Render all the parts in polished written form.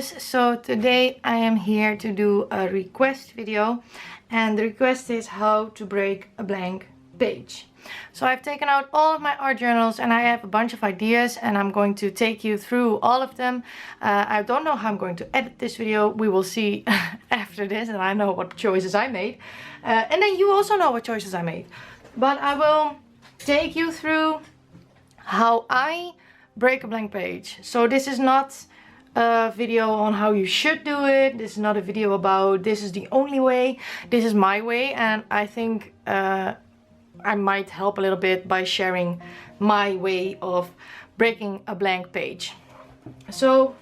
guys, so today I am here to do a request video, and the request is how to break a blank page. So I've taken out all of my art journals and I have a bunch of ideas and I'm going to take you through all of them. I don't know how I'm going to edit this video. We will see after this, and I know what choices I made. And then you also know what choices I made. But I will take you through how I break a blank page. So this is not a video on how you should do it. This is not a video about this is the only way. This is my way, and I think I might help a little bit by sharing my way of breaking a blank page. So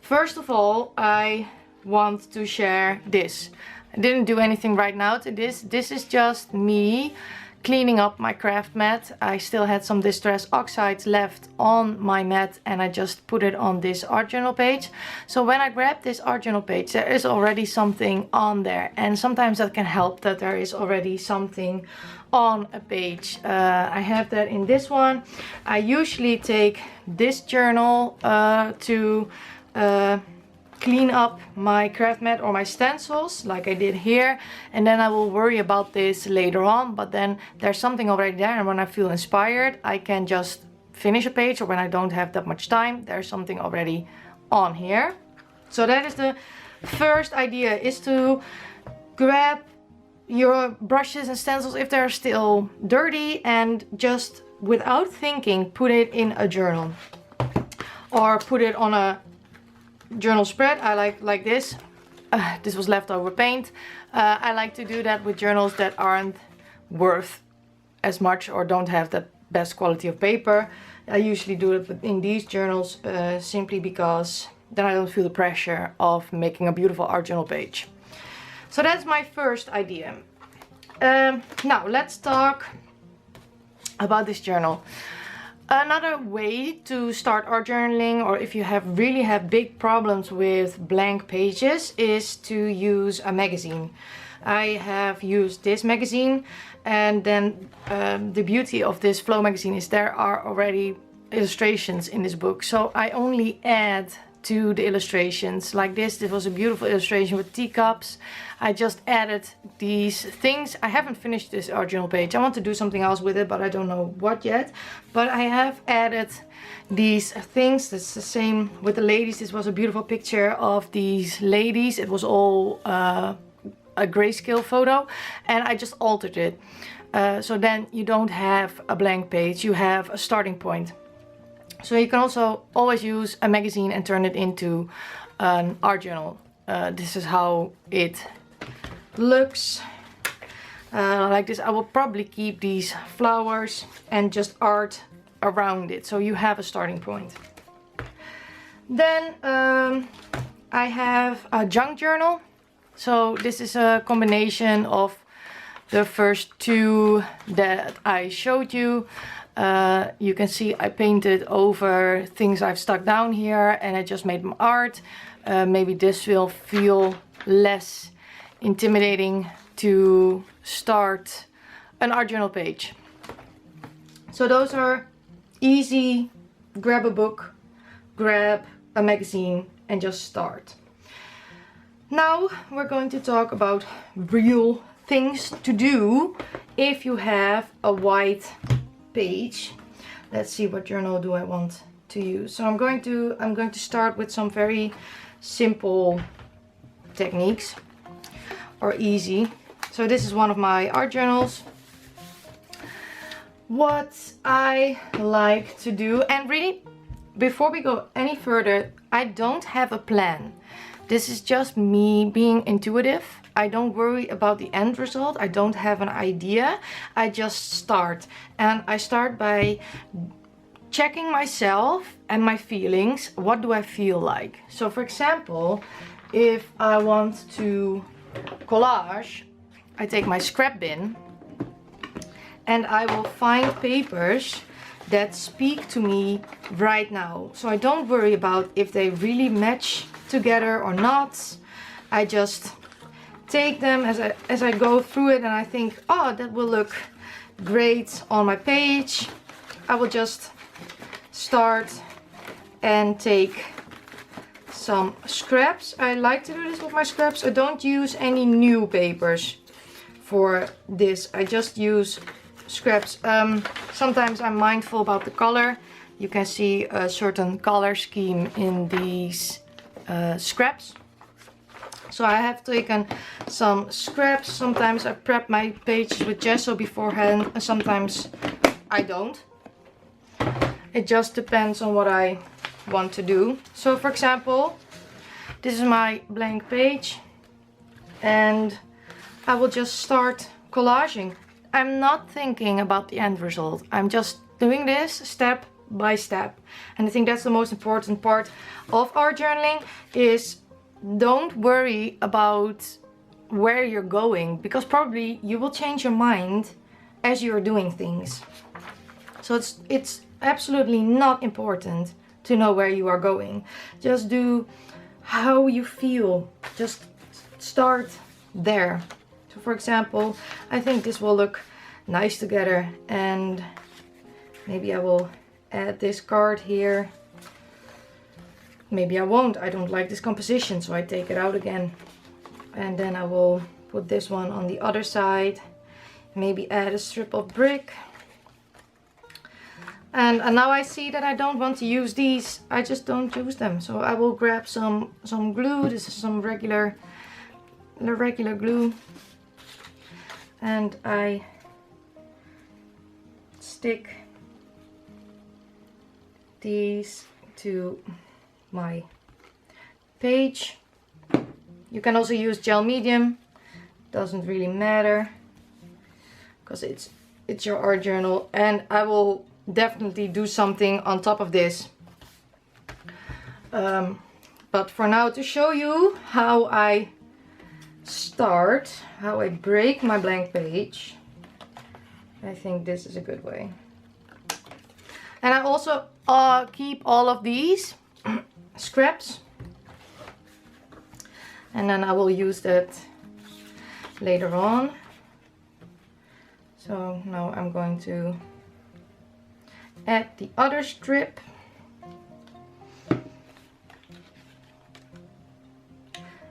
first of all, I want to share this. I didn't do anything right now to this. This is just me cleaning up my craft mat. I still had some Distress Oxides left on my mat and I just put it on this art journal page. So when I grab this art journal page, there is already something on there, and sometimes that can help that there is already something on a page. I have that in this one. I usually take this journal to clean up my craft mat or my stencils like I did here, and then I will worry about this later on. But then there's something already there, and when I feel inspired I can just finish a page, or when I don't have that much time, there's something already on here. So that is the first idea, is to grab your brushes and stencils if they're still dirty and just without thinking put it in a journal or put it on a journal spread. I like this. This was leftover paint. I like to do that with journals that aren't worth as much or don't have the best quality of paper. I usually do it in these journals simply because then I don't feel the pressure of making a beautiful art journal page. So that's my first idea. Now let's talk about this journal. Another way to start art journaling, or if you really have big problems with blank pages, is to use a magazine. I have used this magazine, and then the beauty of this flow magazine is there are already illustrations in this book, so I only add to the illustrations. Like this was a beautiful illustration with teacups. I just added these things. I haven't finished this art journal page. I want to do something else with it, but I don't know what yet. But I have added these things. That's the same with the ladies. This was a beautiful picture of these ladies. It was all a grayscale photo, and I just altered it. So then you don't have a blank page, you have a starting point. So you can also always use a magazine and turn it into an art journal. This is how it looks. Like this. I will probably keep these flowers and just art around it, so you have a starting point. Then I have a junk journal. So this is a combination of the first two that I showed you. You can see I painted over things I've stuck down here and I just made them art. Maybe this will feel less intimidating to start an art journal page. So those are easy. Grab a book, grab a magazine and just start. Now we're going to talk about real things to do if you have a white page. Let's see, what journal do I want to use? So I'm going to start with some very simple techniques, or easy. So this is one of my art journals. What I like to do, and really before we go any further, I don't have a plan. This is just me being intuitive. I don't worry about the end result. I don't have an idea. I just start. And I start by checking myself and my feelings. What do I feel like? So for example, if I want to collage, I take my scrap bin and I will find papers that speak to me right now. So I don't worry about if they really match together or not. I just take them as I go through it, and I think, oh, that will look great on my page. I will just start and take some scraps. I like to do this with my scraps. I don't use any new papers for this. I just use scraps. Sometimes I'm mindful about the color. You can see a certain color scheme in these scraps. So I have taken some scraps. Sometimes I prep my pages with gesso beforehand, and sometimes I don't. It just depends on what I want to do. So for example, this is my blank page and I will just start collaging. I'm not thinking about the end result. I'm just doing this step by step. And I think that's the most important part of art journaling, is don't worry about where you're going, because probably you will change your mind as you're doing things. So it's absolutely not important to know where you are going. Just do how you feel. Just start there. So for example, I think this will look nice together, and maybe I will add this card here. Maybe I won't. I don't like this composition, so I take it out again. And then I will put this one on the other side. Maybe add a strip of brick. And now I see that I don't want to use these. I just don't use them. So I will grab some glue. This is some regular glue. And I stick these to my page. You can also use gel medium, doesn't really matter, because it's your art journal. And I will definitely do something on top of this, but for now, to show you how I start, how I break my blank page, I think this is a good way. And I also keep all of these scraps, and then I will use that later on. So now I'm going to add the other strip.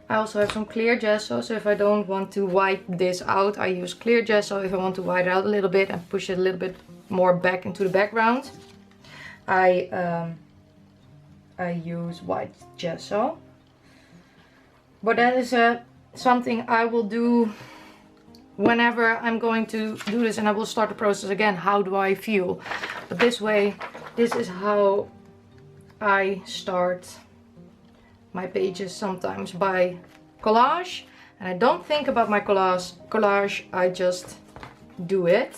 I also have some clear gesso, so if I don't want to white this out, I use clear gesso. If I want to white it out a little bit and push it a little bit more back into the background, I use white gesso. But that is something I will do whenever I'm going to do this, and I will start the process again. How do I feel? But this way, this is how I start my pages, sometimes by collage. And I don't think about my collage, I just do it.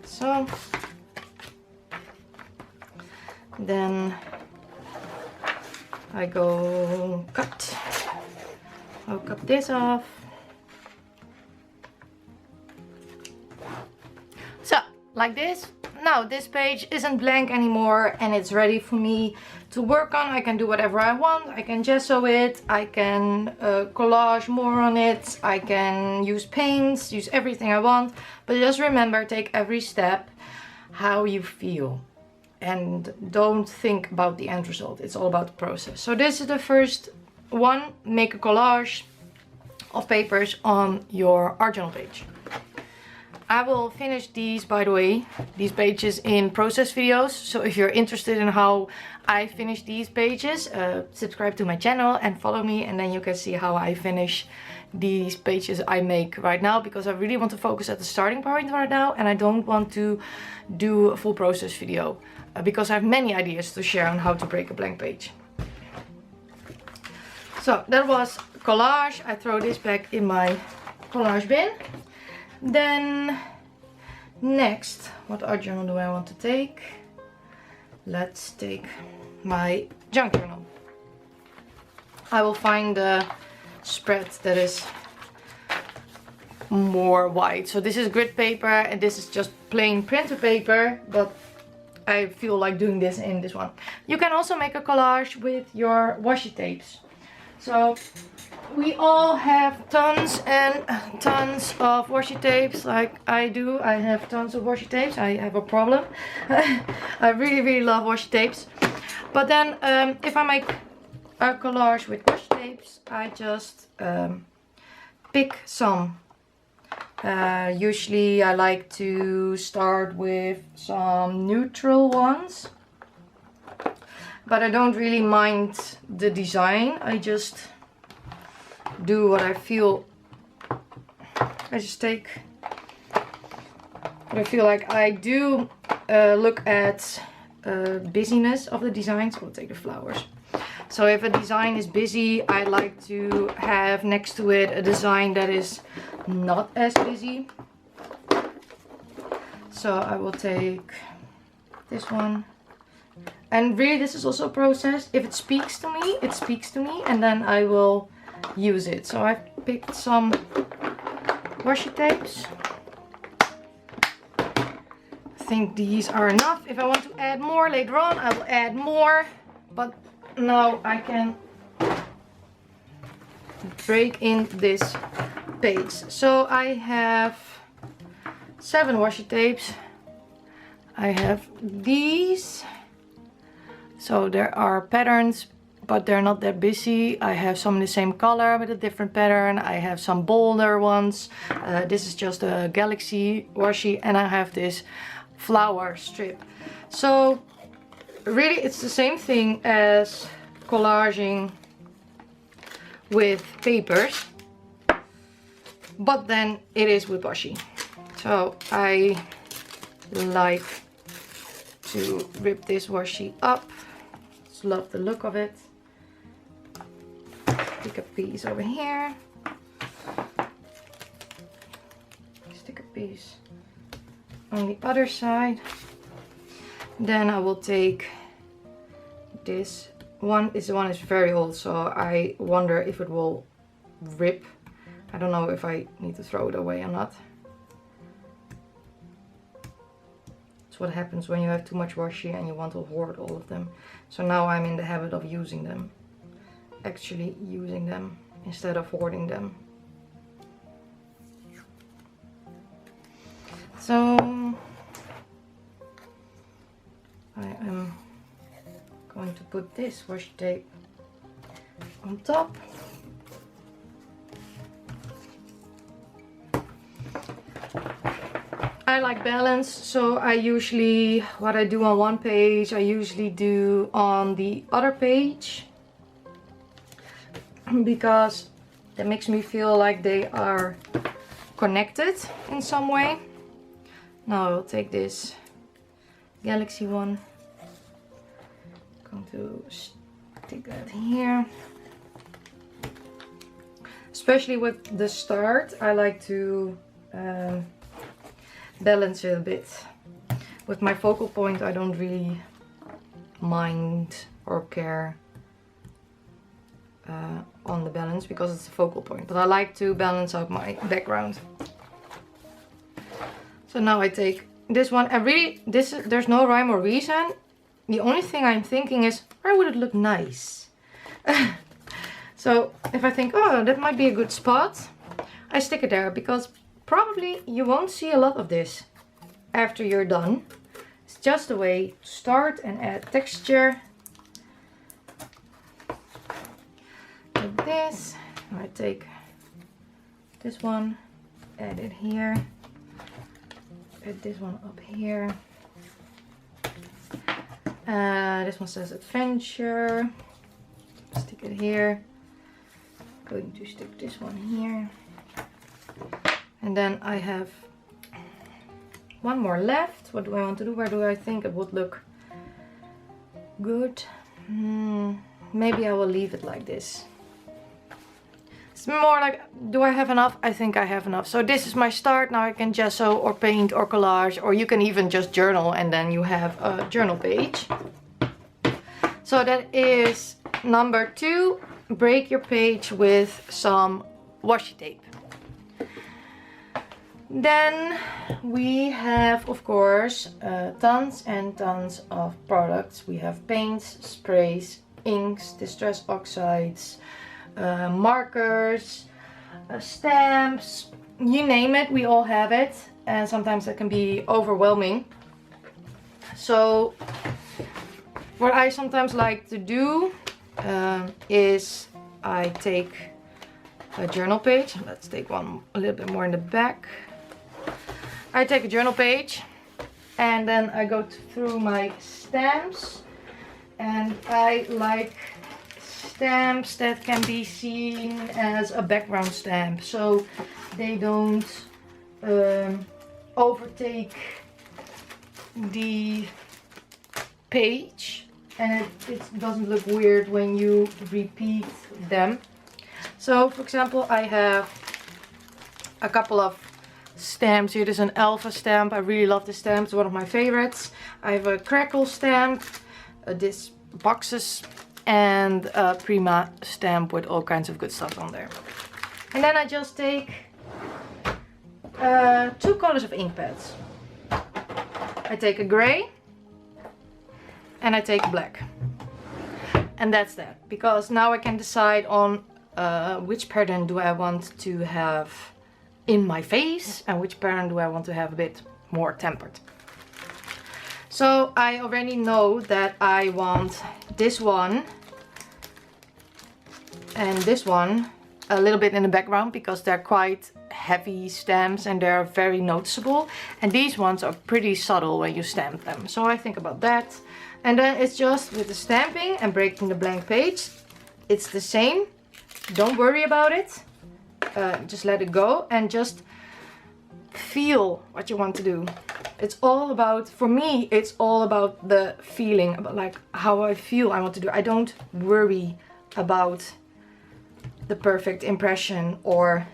So then I go cut. I'll cut this off. So, like this. Now this page isn't blank anymore and it's ready for me to work on. I can do whatever I want. I can gesso it. I can collage more on it. I can use paints, use everything I want. But just remember, take every step how you feel. And don't think about the end result. It's all about the process. So this is the first one. Make a collage of papers on your art journal page. I will finish these, by the way, these pages in process videos. So if you're interested in how I finish these pages, subscribe to my channel and follow me, and then you can see how I finish these pages I make right now, because I really want to focus at the starting point right now, and I don't want to do a full process video because I have many ideas to share on how to break a blank page. So that was collage. I throw this back in my collage bin. Then next, what art journal do I want to take? Let's take my junk journal. I will find the spread that is more white. So this is grid paper and this is just plain printer paper, but I feel like doing this in this one. You can also make a collage with your washi tapes. So we all have tons and tons of washi tapes like I do. I have tons of washi tapes. I have a problem. I really love washi tapes. But then if I make a collage with washi tapes, I just pick some. Usually I like to start with some neutral ones. But I don't really mind the design. I just do what I feel. I just take what I feel like. I do look at busyness of the design. So I'll take the flowers. So if a design is busy, I like to have next to it a design that is not as busy. So I will take this one. And really this is also a process. If it speaks to me, it speaks to me, and then I will use it. So I've picked some washi tapes. I think these are enough. If I want to add more later on, I will add more. But now I can break in this page. So I have 7 washi tapes. I have these. So there are patterns, but they're not that busy. I have some in the same color with a different pattern. I have some bolder ones. This is just a galaxy washi, and I have this flower strip. So really it's the same thing as collaging with papers, but then it is with washi. So I like to rip this washi up. Just love the look of it. Stick a piece over here. Stick a piece on the other side. Then I will take this one. This one is very old, so I wonder if it will rip. I don't know if I need to throw it away or not. It's what happens when you have too much washi and you want to hoard all of them. So now I'm in the habit of using them. Actually using them instead of hoarding them. So I am going to put this washi tape on top. I like balance, so I usually, what I do on one page, I usually do on the other page, because that makes me feel like they are connected in some way. Now I will take this galaxy one. I'm going to stick that here. Especially with the start, I like to balance it a bit. With my focal point, I don't really mind or care on the balance because it's a focal point, but I like to balance out my background. So now I take this one, and really there's no rhyme or reason. The only thing I'm thinking is, where would it look nice? So if I think, oh, that might be a good spot, I stick it there, because probably you won't see a lot of this after you're done. It's just a way to start and add texture. Like this. I take this one, add it here, add this one up here. This one says adventure. Stick it here. Going to stick this one here. And then I have one more left. What do I want to do? Where do I think it would look good? Maybe I will leave it like this. It's more like, do I have enough? I think I have enough. So this is my start. Now I can gesso or paint or collage, or you can even just journal and then you have a journal page. So that is number 2. Break your page with some washi tape. Then we have, of course, tons and tons of products. We have paints, sprays, inks, distress oxides, markers, stamps, you name it, we all have it. And sometimes that can be overwhelming. So what I sometimes like to do is I take a journal page. Let's take one a little bit more in the back. I take a journal page and then I go through my stamps, and I like stamps that can be seen as a background stamp, so they don't overtake the page, and it doesn't look weird when you repeat them. So for example, I have a couple of stamps here. There's an alpha stamp. I really love this stamp. It's one of my favorites. I have a crackle stamp, this boxes, and a Prima stamp with all kinds of good stuff on there. And then I just take 2 colors of ink pads. I take a gray and I take black. And that's that. Because now I can decide on which pattern do I want to have in my face and which pattern do I want to have a bit more tempered. So I already know that I want this one and this one a little bit in the background because they're quite heavy stamps and they're very noticeable, and these ones are pretty subtle when you stamp them. So I think about that, and then it's just with the stamping and breaking the blank page, it's the same. Don't worry about it, just let it go and just feel what you want to do. It's all about, for me, it's all about the feeling, about like how I feel I want to do. I don't worry about the perfect impression or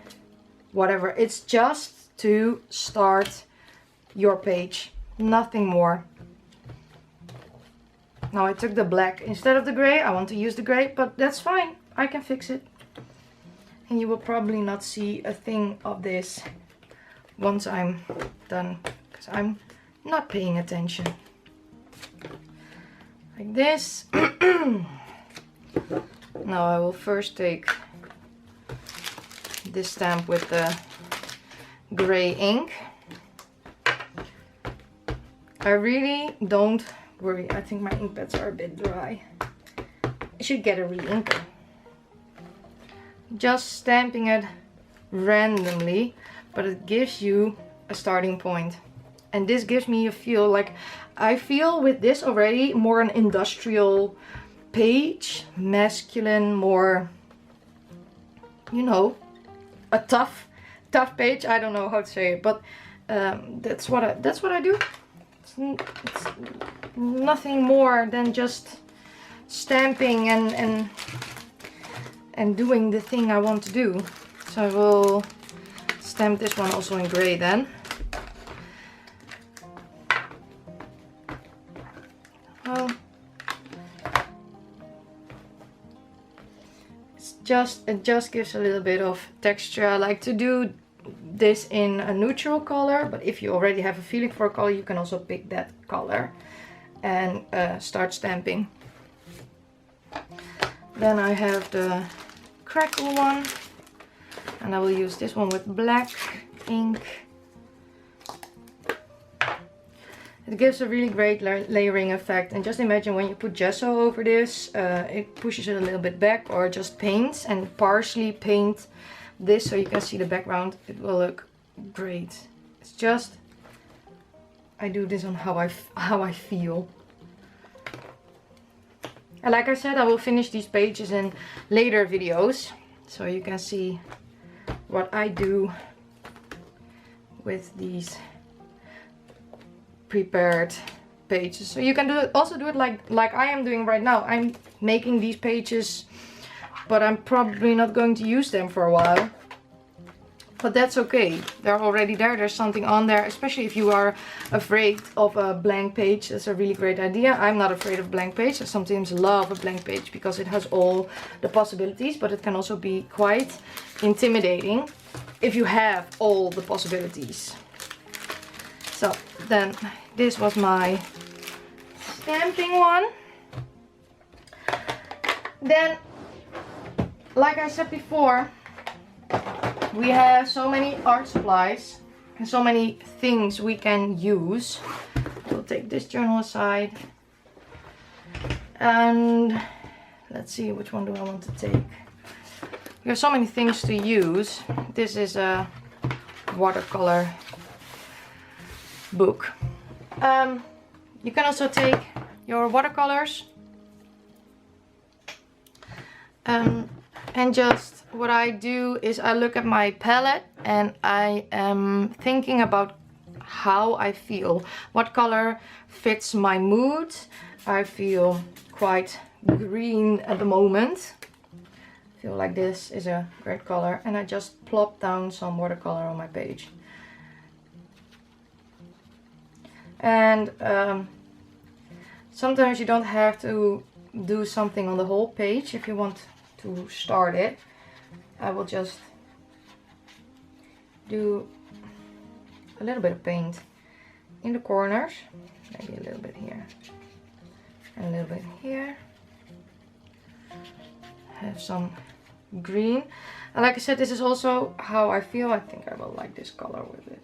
whatever. It's just to start your page, nothing more. Now I took the black instead of the gray. I want to use the gray, but that's fine. I can fix it. And you will probably not see a thing of this once I'm done, because I'm not paying attention. Like this. Now I will first take this stamp with the gray ink. I really don't worry. I think my ink pads are a bit dry. I should get a re-inker. Just stamping it randomly, but it gives you a starting point. And this gives me a feel like, I feel with this already more an industrial page, masculine, more, you know, a tough page. I don't know how to say it, but that's what I do. It's nothing more than just stamping and doing the thing I want to do. So I will stamp this one also in gray then. Well, it just gives a little bit of texture. I like to do this in a neutral color, but if you already have a feeling for a color, you can also pick that color and start stamping. Then I have the crackle one, and I will use this one with black ink. It gives a really great layering effect, and just imagine when you put gesso over this, it pushes it a little bit back, or just paints and partially paint this so you can see the background. It will look great. It's just, I do this on how I feel. And like I said, I will finish these pages in later videos, so you can see what I do with these prepared pages. So you can also do it like I am doing right now. I'm making these pages, but I'm probably not going to use them for a while. But that's okay. They're already there. There's something on there, especially if you are afraid of a blank page. That's a really great idea. I'm not afraid of blank page. I sometimes love a blank page because it has all the possibilities, but it can also be quite intimidating if you have all the possibilities. So then this was my stamping one. Then like I said before, we have so many art supplies and so many things we can use. We'll take this journal aside. And let's see, which one do I want to take? We have so many things to use. This is a watercolor book. You can also take your watercolors. And just what I do is I look at my palette and I am thinking about how I feel. What color fits my mood. I feel quite green at the moment. I feel like this is a great color, and I just plop down some watercolor on my page. And sometimes you don't have to do something on the whole page if you want to start it. I will just do a little bit of paint in the corners, maybe a little bit here and a little bit here. Have some green, and like I said, this is also how I feel. I think I will like this color with it,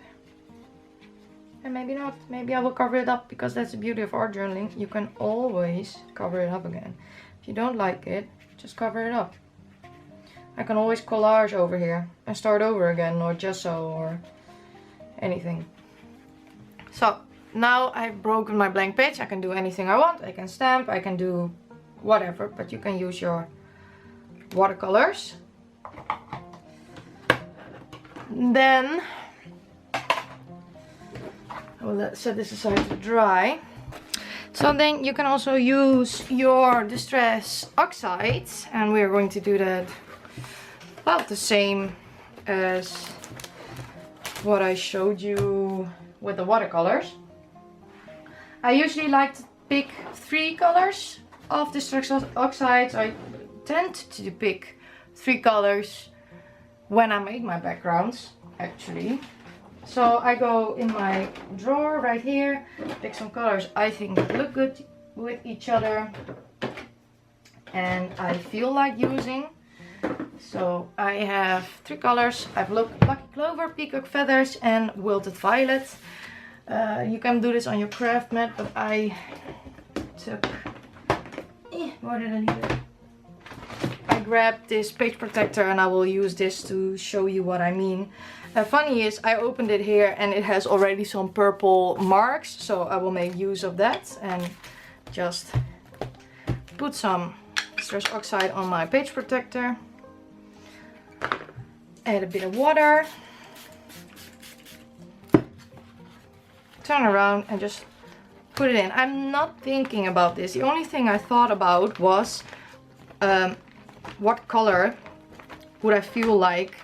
and maybe not. Maybe I will cover it up, because that's the beauty of art journaling. You can always cover it up again. If you don't like it, just cover it up. I can always collage over here and start over again, or gesso or anything. So now I've broken my blank page. I can do anything I want. I can stamp, I can do whatever, but you can use your watercolors. Then I will set this aside to dry. So then you can also use your distress oxides, and we are going to do that about the same as what I showed you with the watercolors. I usually like to pick 3 colors of distress oxides. I tend to pick 3 colors when I make my backgrounds, actually. So I go in my drawer right here, pick some colors I think look good with each other and I feel like using. So I have 3 colors. I have Lucky Clover, Peacock Feathers and Wilted Violet. You can do this on your craft mat, but I took... where did I leave it? I grabbed this page protector and I will use this to show you what I mean. Funny is, I opened it here and it has already some purple marks, so I will make use of that and just put some distress oxide on my page protector. Add a bit of water. Turn around and just put it in. I'm not thinking about this. The only thing I thought about was what color would I feel like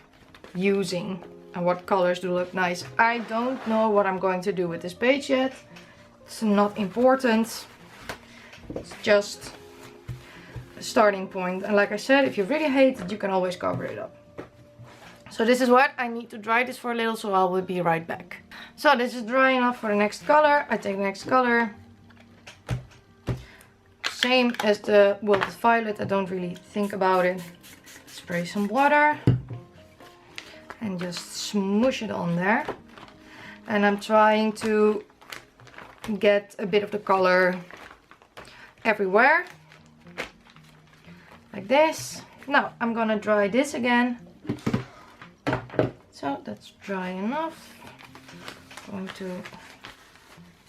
using and what colors do look nice. I don't know what I'm going to do with this page yet. It's not important. It's just a starting point. And like I said, if you really hate it, you can always cover it up. So this is what I need to dry this for a little, so I will be right back. So this is dry enough for the next color. I take the next color. Same as the Wilted Violet, I don't really think about it. Spray some water and just smoosh it on there. And I'm trying to get a bit of the color everywhere. Like this. Now I'm gonna dry this again. So that's dry enough. I'm going to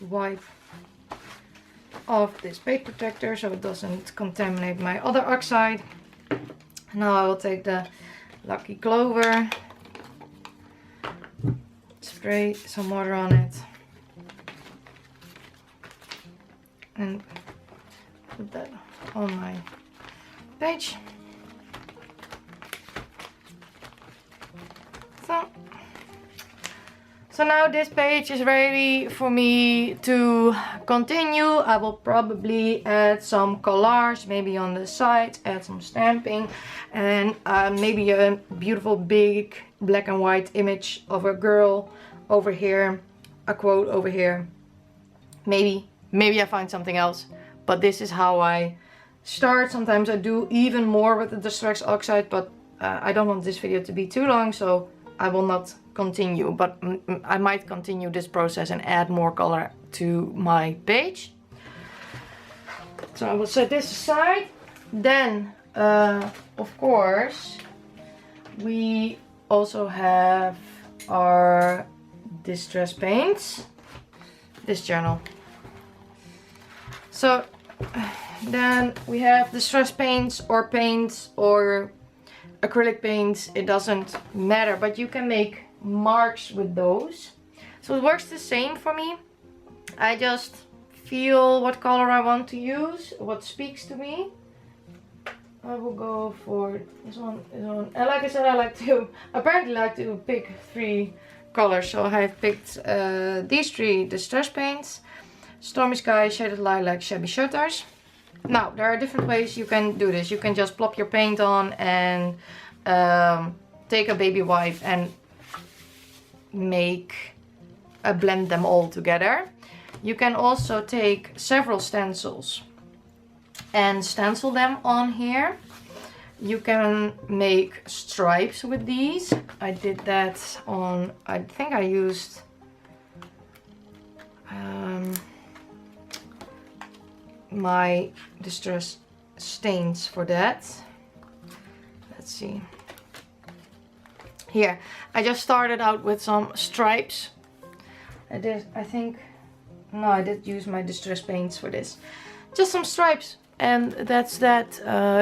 wipe off this page protector so it doesn't contaminate my other oxide. Now I will take the Lucky Clover, spray some water on it and put that on my page. So now this page is ready for me to continue. I will probably add some collage, maybe on the side, add some stamping, and maybe a beautiful big black and white image of a girl over here, a quote over here. Maybe I find something else, but this is how I start. Sometimes I do even more with the Distress Oxide, but I don't want this video to be too long, so I will not continue. But I might continue this process and add more color to my page. So I will set this aside. Then, of course, we also have our distress paints. This journal. So then we have distress paints or paints or acrylic paints. It doesn't matter, but you can make marks with those. So it works the same for me. I just feel what color I want to use, what speaks to me. I will go for this one, And like I said, I apparently like to pick 3 colors. So I have picked these 3 distress paints: Stormy Sky, Shaded Lilac, Shabby Shutters. Now, there are different ways you can do this. You can just plop your paint on and take a baby wipe and blend them all together. You can also take several stencils and stencil them on here. You can make stripes with these. I did that on, I think I used my distress stains for that. Let's see. Here, I just started out with some stripes. I did use my distress paints for this. Just some stripes, and that's that.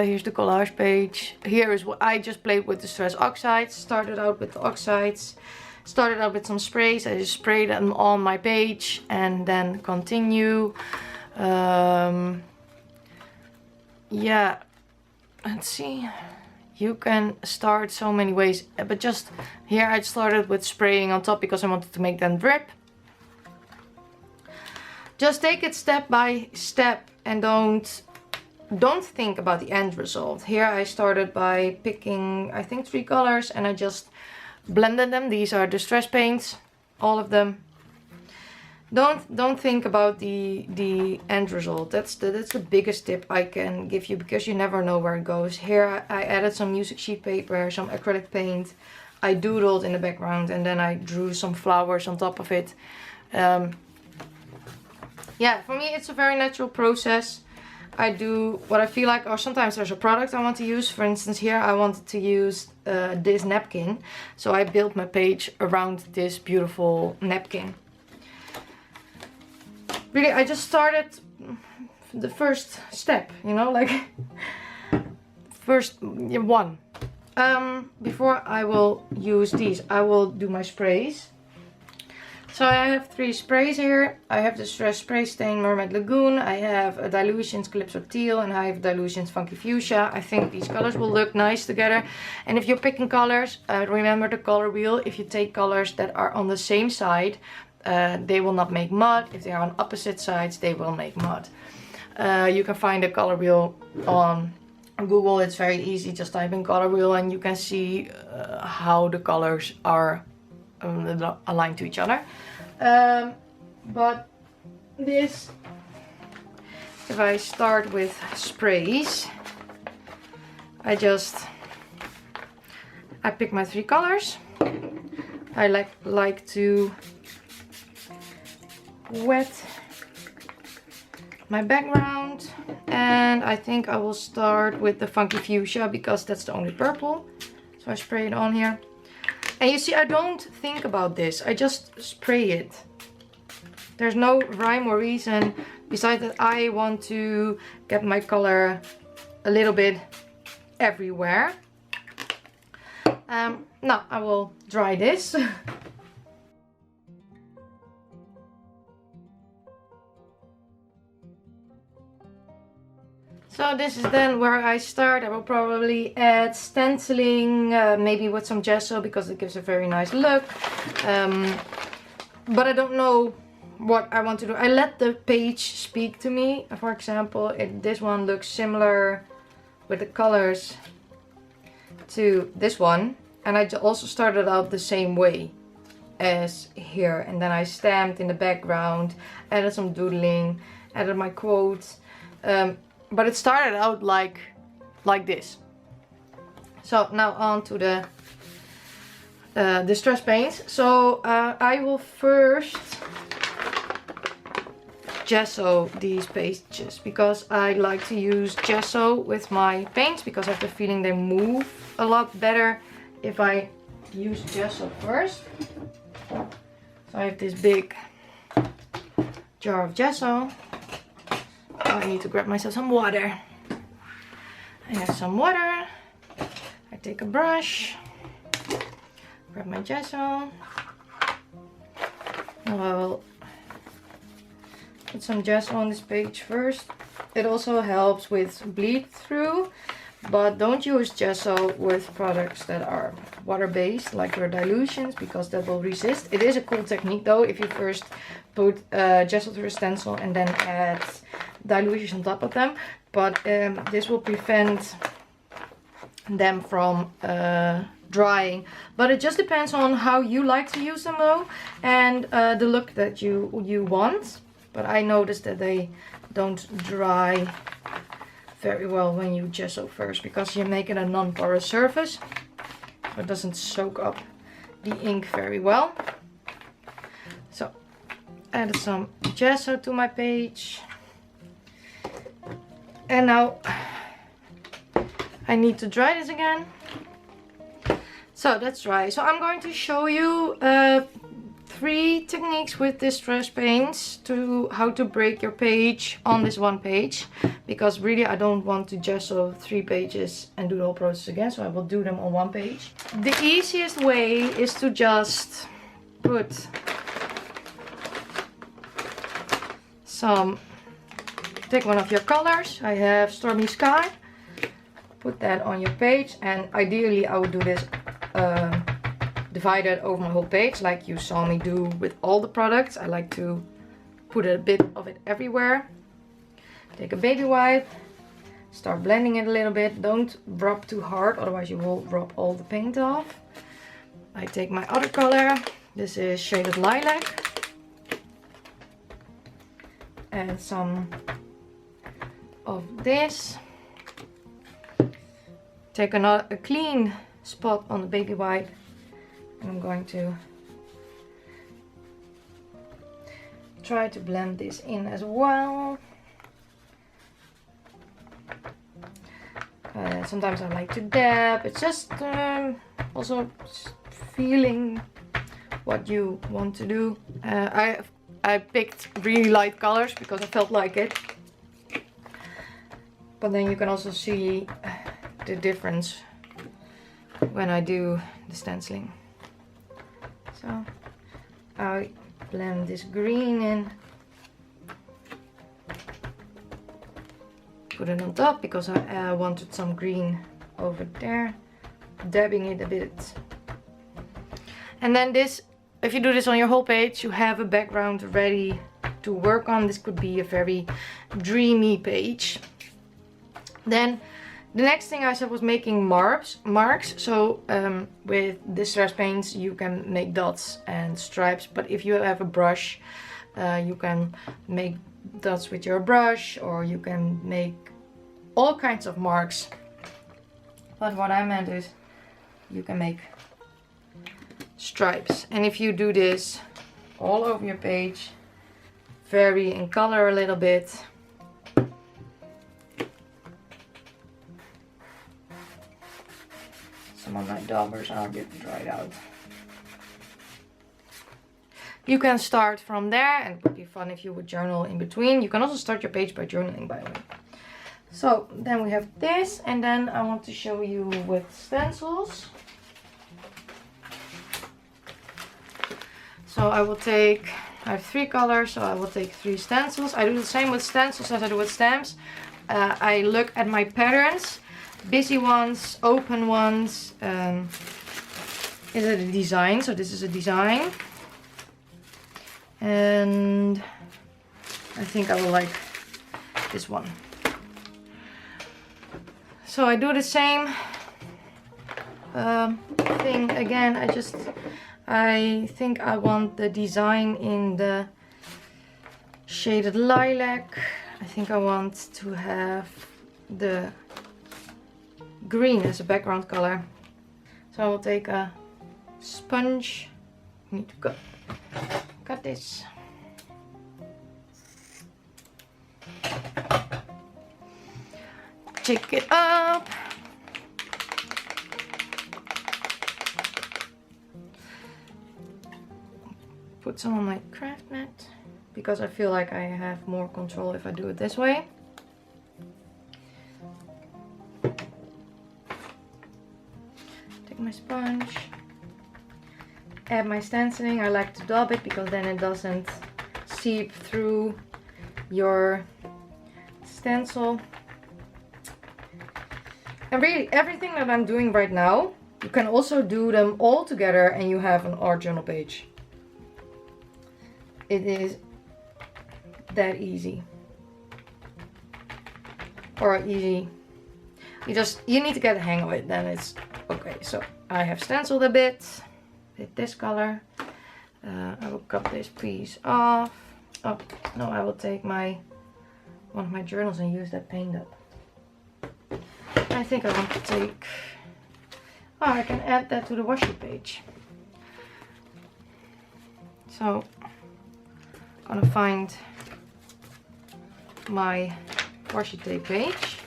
Here's the collage page. Here is what I just played with Distress Oxides. Started out with the oxides. Started out with some sprays. I just sprayed them on my page and then continue. Yeah, let's see. You can start so many ways, but just here I started with spraying on top because I wanted to make them drip. Just take it step by step and don't think about the end result. Here I started by picking, I think, 3 colors, and I just blended them. These are distress paints, all of them. Don't think about the end result. That's the biggest tip I can give you, because you never know where it goes. Here I added some music sheet paper, some acrylic paint. I doodled in the background, and then I drew some flowers on top of it. Yeah, for me it's a very natural process. I do what I feel like, or sometimes there's a product I want to use. For instance, here I wanted to use this napkin, so I built my page around this beautiful napkin. Really, I just started the first step, you know, like first one. Before I will use these, I will do my sprays. So I have 3 sprays here. I have the Distress Spray Stain Mermaid Lagoon. I have a Dilutions Calypso Teal, and I have Dilutions Funky Fuchsia. I think these colors will look nice together. And if you're picking colors, remember the color wheel. If you take colors that are on the same side, they will not make mud. If they are on opposite sides, they will make mud. You can find the color wheel on Google. It's very easy. Just type in color wheel and you can see how the colors are aligned to each other. But this, if I start with sprays, I pick my 3 colors. I like to wet my background, and I think I will start with the Funky Fuchsia because that's the only purple. So I spray it on here. And you see, I don't think about this. I just spray it. There's no rhyme or reason besides that I want to get my color a little bit everywhere. Now I will dry this. So this is then where I start. I will probably add stenciling, maybe with some gesso, because it gives a very nice look. But I don't know what I want to do. I let the page speak to me. For example, this one looks similar with the colors to this one. And I also started out the same way as here. And then I stamped in the background, added some doodling, added my quotes. but it started out like this. So now on to the distress paints. So I will first gesso these pages because I like to use gesso with my paints because I have the feeling they move a lot better if I use gesso first. So I have this big jar of gesso. I need to grab myself some water. I have some water. I take a brush, grab my gesso. Now I will put some gesso on this page first. It also helps with bleed through, but don't use gesso with products that are water-based like your dilutions because that will resist. It is a cool technique though if you first put gesso through a stencil and then add dilutions on top of them, but this will prevent them from drying. But it just depends on how you like to use them though, and the look that you want. But I noticed that they don't dry very well when you gesso first because you make it a non-porous surface, so it doesn't soak up the ink very well. So add some gesso to my page, and now I need to dry this again. So that's dry. So I'm going to show you 3 techniques with distress paints to how to break your page on this one page, because really I don't want to gesso 3 pages and do the whole process again, so I will do them on one page. The easiest way is to just put take one of your colors. I have Stormy Sky. Put that on your page, and ideally I would do this divided over my whole page like you saw me do with all the products. I like to put a bit of it everywhere. Take a baby wipe, start blending it a little bit. Don't rub too hard, otherwise you will rub all the paint off. I take my other color. This is Shaded Lilac. Add some of this. Take a clean spot on the baby wipe, and I'm going to try to blend this in as well. Sometimes I like to dab. It's just also feeling what you want to do. I picked really light colors because I felt like it, but then you can also see the difference when I do the stenciling. So I blend this green in, put it on top because I wanted some green over there, dabbing it a bit. And then this, if you do this on your whole page, you have a background ready to work on. This could be a very dreamy page. Then the next thing I said was making marks. So with distress paints you can make dots and stripes, but if you have a brush, you can make dots with your brush, or you can make all kinds of marks. But what I meant is you can make stripes, and if you do this all over your page, vary in color a little bit. Some of my daubers are a bit dried out. You can start from there, and it would be fun if you would journal in between. You can also start your page by journaling, by the way. So then we have this, and then I want to show you with stencils. So I have 3 colors, so I will take 3 stencils. I do the same with stencils as I do with stamps. I look at my patterns, busy ones, open ones. Is it a design? So this is a design. And I think I will like this one. So I do the same thing again. I think I want the design in the Shaded Lilac. I think I want to have the green as a background color. So I will take a sponge. Need to cut this. Pick it up. Put some on my craft mat because I feel like I have more control if I do it this way. Take my sponge. Add my stenciling. I like to dab it because then it doesn't seep through your stencil. And really everything that I'm doing right now, you can also do them all together and you have an art journal page. It is that easy. Or easy. You need to get the hang of it, then it's okay. So I have stenciled a bit with this color. I will cut this piece off. Oh no, I will take one of my journals and use that paint up. I think I want to take, oh, I can add that to the Washi page. So I'm gonna find my washi tape page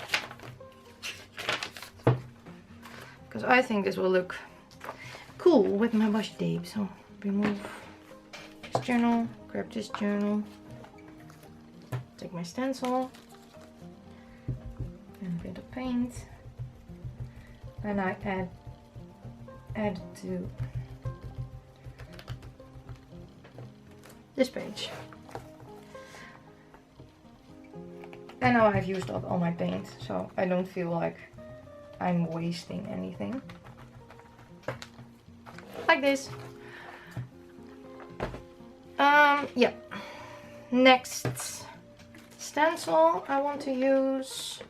because I think this will look cool with my washi tape. So remove this journal, grab this journal, take my stencil and a bit of paint, and I add to this page. And now I've used up all my paint, so I don't feel like I'm wasting anything. Like this. Yeah. Next stencil I want to use.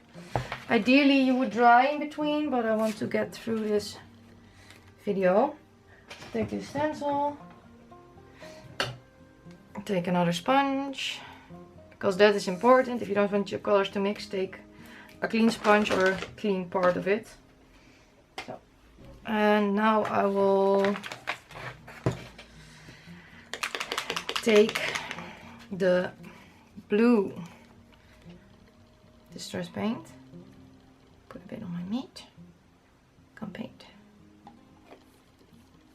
Ideally you would dry in between, but I want to get through this video. Take this stencil. Take another sponge, because that is important. If you don't want your colors to mix, take a clean sponge or a clean part of it. So, and now I will take the blue distress paint, put a bit on my meat, come paint.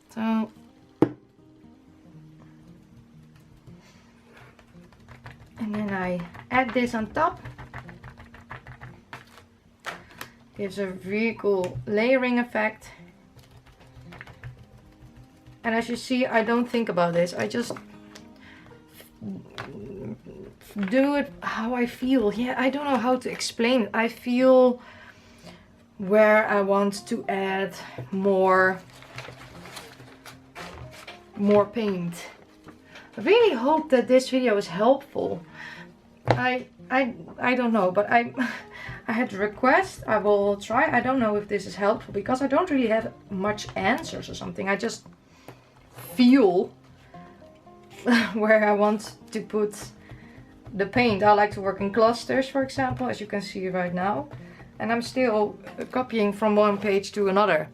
So and then I add this on top. Gives a really cool layering effect. And as you see, I don't think about this. I just do it how I feel. Yeah, I don't know how to explain it. I feel where I want to add more paint. I really hope that this video is helpful. I don't know, but I had a request. I will try. I don't know if this is helpful because I don't really have much answers or something. I just feel where I want to put the paint. I like to work in clusters, for example, as you can see right now. And I'm still copying from one page to another.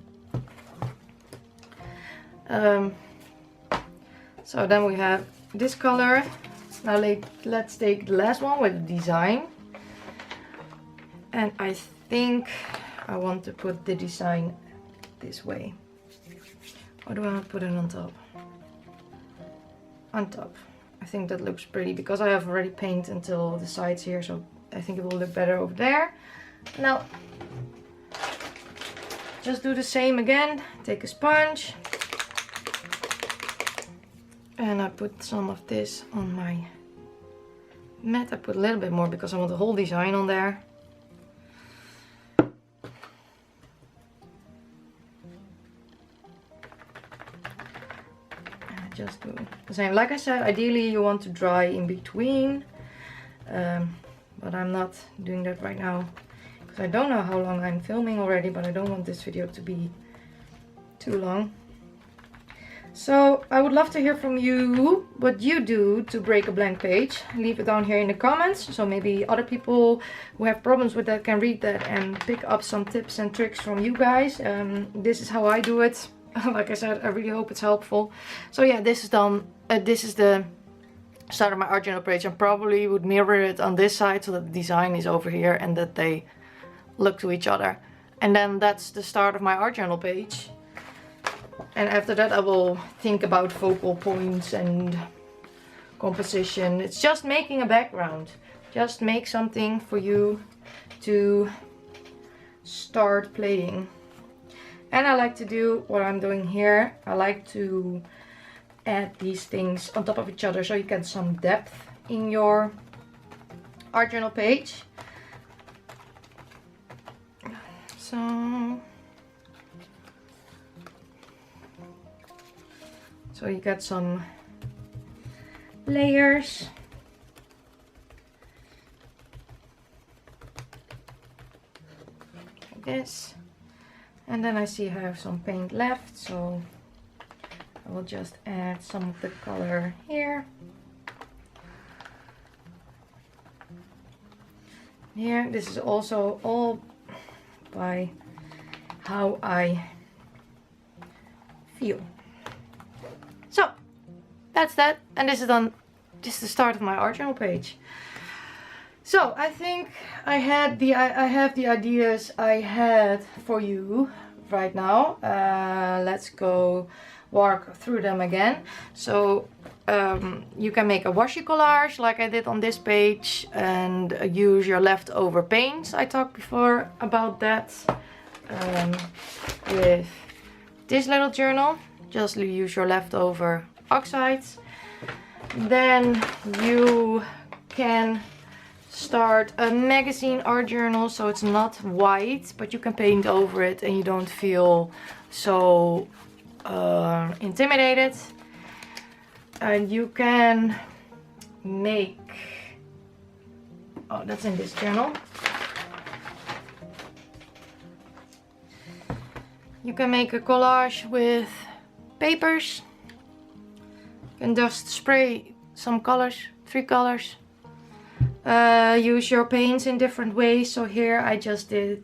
So then we have this color. Now let's take the last one with the design. And I think I want to put the design this way. Or do I want to put it on top? On top. I think that looks pretty because I have already painted until the sides here, so I think it will look better over there. Now, just do the same again. Take a sponge. And I put some of this on my mat. I put a little bit more because I want the whole design on there. And I just do the same. Like I said, ideally you want to dry in between. But I'm not doing that right now. Because I don't know how long I'm filming already, but I don't want this video to be too long. So I would love to hear from you what you do to break a blank page. Leave it down here in the comments, so maybe other people who have problems with that can read that and pick up some tips and tricks from you guys. This is how I do it. Like I said, I really hope it's helpful. So yeah, this is done. This is the start of my art journal page. I probably would mirror it on this side so that the design is over here and that they look to each other. And then that's the start of my art journal page. And after that I will think about focal points and composition. It's just making a background. Just make something for you to start playing. And I like to do what I'm doing here. I like to add these things on top of each other so you get some depth in your art journal page. So you get some layers. Like this. And then I see I have some paint left, so I will just add some of the color here. Here, this is also all by how I feel. So that's that, and this is done. Just the start of my art journal page. So I think I have the ideas I had for you right now. Let's go walk through them again. So you can make a washi collage like I did on this page and use your leftover paints. I talked before about that with this little journal. Just use your leftover oxides. Then you can start a magazine art journal, so it's not white, but you can paint over it and you don't feel so intimidated. And you can make, oh, that's in this journal. You can make a collage with papers. You can just spray some colors, 3 colors. Use your paints in different ways. So here I just did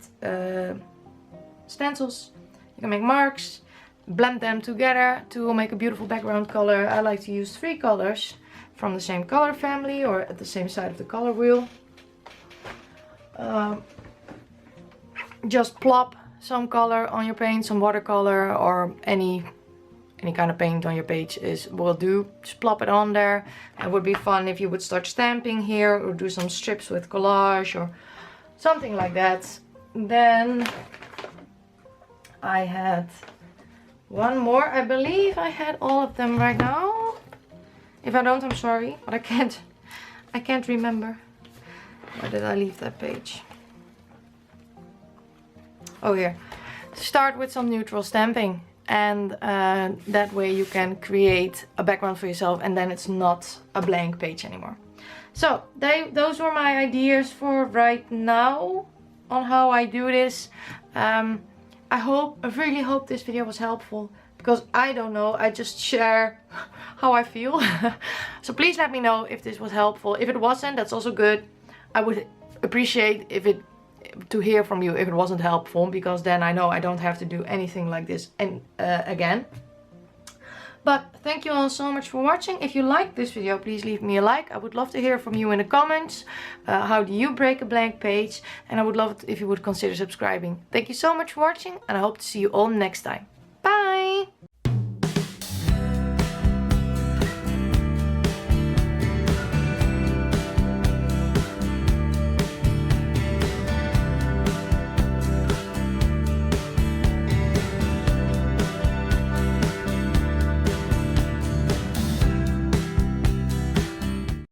stencils. You can make marks, blend them together to make a beautiful background color. I like to use 3 colors from the same color family or at the same side of the color wheel. Just plop some color on your paint, some watercolor or any kind of paint on your page will do. Just plop it on there. It would be fun if you would start stamping here or do some strips with collage or something like that. Then I had one more. I believe I had all of them right now. If I don't, I'm sorry, but I can't remember. Where did I leave that page? Oh, here. Start with some neutral stamping, and that way you can create a background for yourself and then it's not a blank page anymore. So those were my ideas for right now on how I do this. I really hope this video was helpful, because I don't know, I just share how I feel. So please let me know if this was helpful. If it wasn't, that's also good. I would appreciate to hear from you if it wasn't helpful, because then I know I don't have to do anything like this again. But thank you all so much for watching. If you liked this video, please leave me a like. I would love to hear from you in the comments. How do you break a blank page? And I would love it if you would consider subscribing. Thank you so much for watching, and I hope to see you all next time.